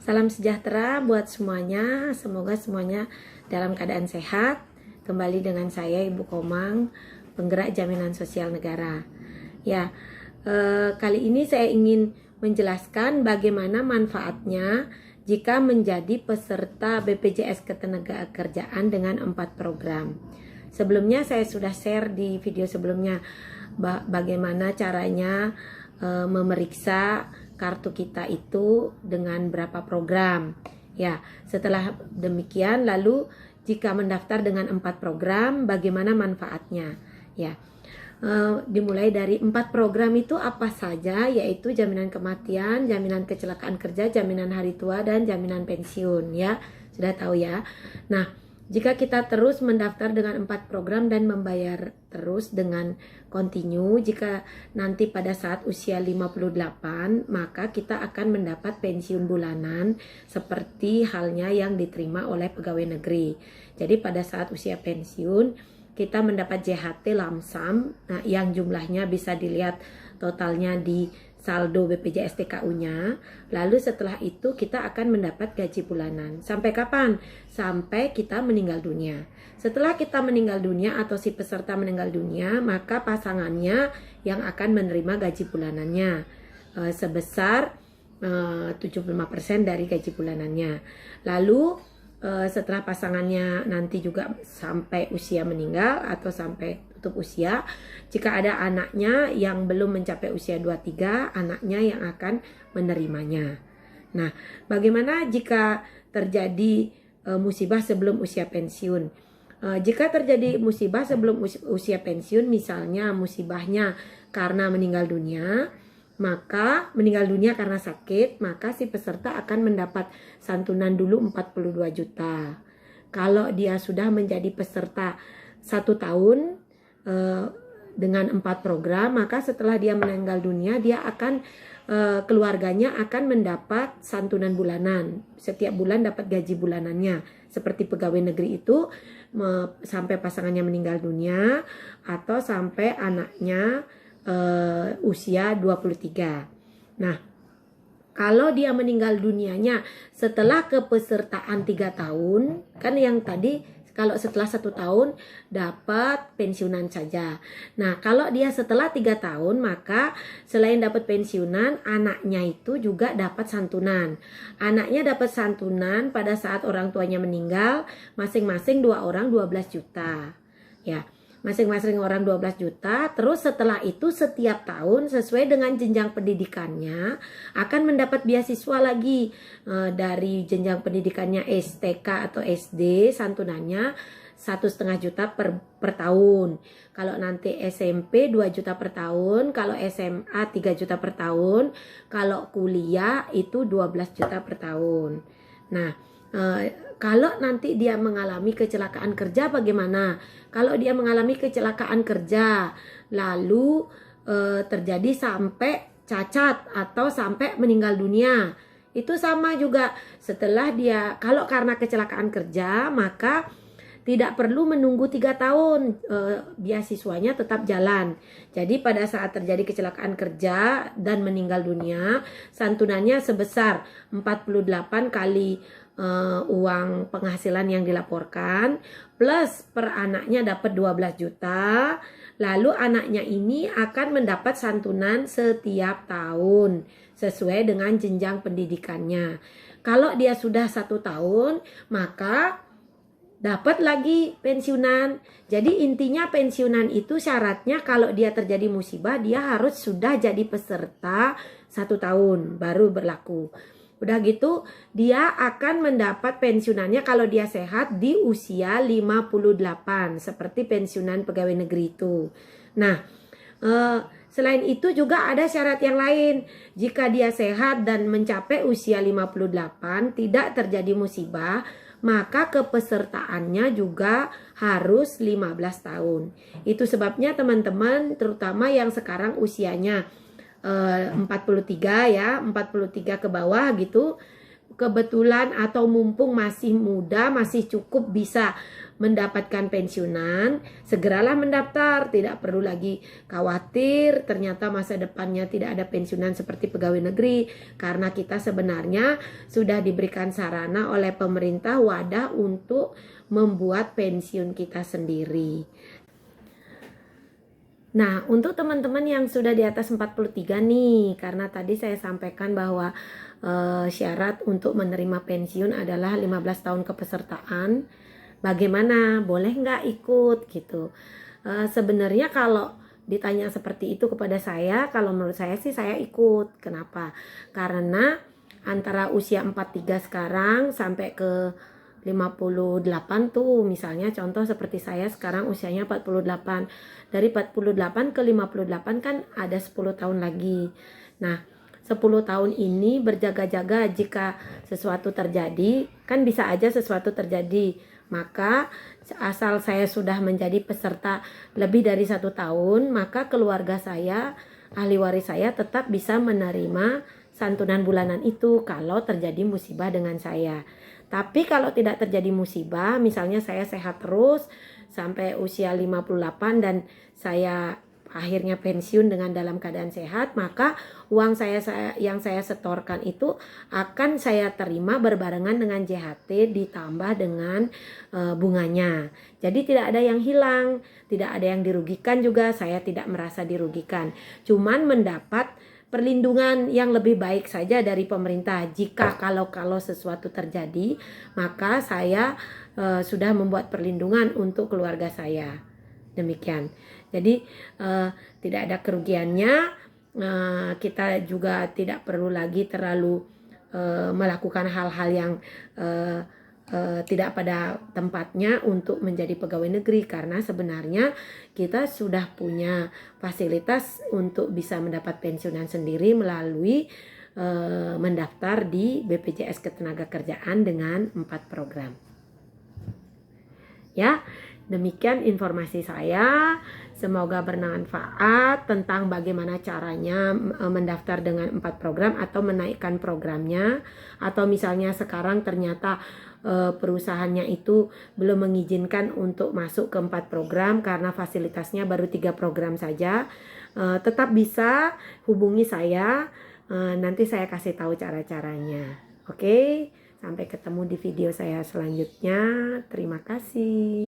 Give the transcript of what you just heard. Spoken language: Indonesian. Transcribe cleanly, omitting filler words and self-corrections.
Salam sejahtera buat semuanya. Semoga semuanya dalam keadaan sehat. Kembali dengan saya Ibu Komang, penggerak jaminan sosial negara. Ya, kali ini saya ingin menjelaskan bagaimana manfaatnya jika menjadi peserta BPJS Ketenagakerjaan dengan 4 program. Sebelumnya saya sudah share di video sebelumnya bagaimana caranya memeriksa kartu kita itu dengan berapa program. Ya, setelah demikian lalu jika mendaftar dengan 4 program bagaimana manfaatnya? Ya. Dimulai dari 4 program itu apa saja, yaitu jaminan kematian, jaminan kecelakaan kerja, jaminan hari tua, dan jaminan pensiun, ya. Sudah tahu ya. Nah, jika kita terus mendaftar dengan 4 program dan membayar terus dengan kontinu, jika nanti pada saat usia 58, maka kita akan mendapat pensiun bulanan seperti halnya yang diterima oleh pegawai negeri. Jadi pada saat usia pensiun, kita mendapat JHT lamsam, nah, yang jumlahnya bisa dilihat totalnya di saldo BPJS TKU-nya. Lalu setelah itu kita akan mendapat gaji bulanan. Sampai kapan? Sampai kita meninggal dunia. Setelah kita meninggal dunia atau si peserta meninggal dunia, maka pasangannya yang akan menerima gaji bulanannya sebesar 75% dari gaji bulanannya. Lalu setelah pasangannya nanti juga sampai usia meninggal atau sampai tutup usia, jika ada anaknya yang belum mencapai usia 23, anaknya yang akan menerimanya. Nah, bagaimana jika terjadi musibah sebelum usia pensiun? Jika terjadi musibah sebelum usia pensiun, misalnya musibahnya karena meninggal dunia, maka meninggal dunia karena sakit, maka si peserta akan mendapat santunan dulu 42 juta. Kalau dia sudah menjadi peserta 1 tahun dengan 4 program, maka setelah dia meninggal dunia, dia akan keluarganya akan mendapat santunan bulanan. Setiap bulan dapat gaji bulanannya. Seperti pegawai negeri itu sampai pasangannya meninggal dunia atau sampai anaknya usia 23. Nah, kalau dia meninggal dunianya setelah kepesertaan 3 tahun, kan yang tadi kalau setelah 1 tahun dapat pensiunan saja. Nah, kalau dia setelah 3 tahun, maka selain dapat pensiunan, anaknya itu juga dapat santunan. Anaknya dapat santunan pada saat orang tuanya meninggal, masing-masing 2 orang 12 juta. Ya. Masing-masing orang 12 juta. Terus setelah itu setiap tahun sesuai dengan jenjang pendidikannya akan mendapat beasiswa lagi dari jenjang pendidikannya STK atau SD, santunannya 1,5 juta per tahun. Kalau nanti SMP 2 juta per tahun, kalau SMA 3 juta per tahun, kalau kuliah itu 12 juta per tahun. Nah, kalau nanti dia mengalami kecelakaan kerja bagaimana? Kalau dia mengalami kecelakaan kerja lalu terjadi sampai cacat atau sampai meninggal dunia, itu sama juga. Setelah dia, kalau karena kecelakaan kerja, maka tidak perlu menunggu 3 tahun, beasiswanya tetap jalan. Jadi pada saat terjadi kecelakaan kerja dan meninggal dunia, santunannya sebesar 48 kali uang penghasilan yang dilaporkan, plus per anaknya dapat 12 juta. Lalu anaknya ini akan mendapat santunan setiap tahun sesuai dengan jenjang pendidikannya. Kalau dia sudah 1 tahun, maka dapat lagi pensiunan. Jadi intinya pensiunan itu syaratnya kalau dia terjadi musibah, dia harus sudah jadi peserta 1 tahun baru berlaku. Udah gitu dia akan mendapat pensiunannya kalau dia sehat di usia 58 seperti pensiunan pegawai negeri itu. Nah, selain itu juga ada syarat yang lain. Jika dia sehat dan mencapai usia 58 tidak terjadi musibah, maka kepesertaannya juga harus 15 tahun. Itu sebabnya teman-teman terutama yang sekarang usianya 43 ya, 43 ke bawah gitu, kebetulan atau mumpung masih muda, masih cukup bisa mendapatkan pensiunan, segeralah mendaftar. Tidak perlu lagi khawatir ternyata masa depannya tidak ada pensiunan seperti pegawai negeri, karena kita sebenarnya sudah diberikan sarana oleh pemerintah wadah untuk membuat pensiun kita sendiri. Nah, untuk teman-teman yang sudah di atas 43 nih, karena tadi saya sampaikan bahwa syarat untuk menerima pensiun adalah 15 tahun kepesertaan. Bagaimana? Boleh nggak ikut gitu? Sebenarnya kalau ditanya seperti itu kepada saya, kalau menurut saya sih saya ikut. Kenapa? Karena antara usia 43 sekarang sampai ke 58 tuh, misalnya contoh seperti saya sekarang usianya 48. Dari 48 ke 58 kan ada 10 tahun lagi. Nah, 10 tahun ini berjaga-jaga jika sesuatu terjadi, kan bisa aja sesuatu terjadi. Maka asal saya sudah menjadi peserta lebih dari 1 tahun, maka keluarga saya, ahli waris saya tetap bisa menerima santunan bulanan itu kalau terjadi musibah dengan saya. Tapi kalau tidak terjadi musibah, misalnya saya sehat terus sampai usia 58 dan saya akhirnya pensiun dengan dalam keadaan sehat, maka uang yang saya setorkan itu akan saya terima berbarengan dengan JHT ditambah dengan bunganya. Jadi tidak ada yang hilang, tidak ada yang dirugikan juga, saya tidak merasa dirugikan. Cuman mendapat perlindungan yang lebih baik saja dari pemerintah. Jika kalau sesuatu terjadi, maka saya sudah membuat perlindungan untuk keluarga saya. Demikian. Jadi tidak ada kerugiannya. Kita juga tidak perlu lagi terlalu melakukan hal-hal yang tidak pada tempatnya untuk menjadi pegawai negeri, karena sebenarnya kita sudah punya fasilitas untuk bisa mendapat pensiunan sendiri melalui mendaftar di BPJS Ketenagakerjaan dengan 4 program. Ya, demikian informasi saya. Semoga bermanfaat tentang bagaimana caranya mendaftar dengan 4 program atau menaikkan programnya. Atau misalnya sekarang ternyata perusahaannya itu belum mengizinkan untuk masuk ke 4 program karena fasilitasnya baru 3 program saja. Tetap bisa hubungi saya. Nanti saya kasih tahu cara-caranya. Oke, sampai ketemu di video saya selanjutnya. Terima kasih.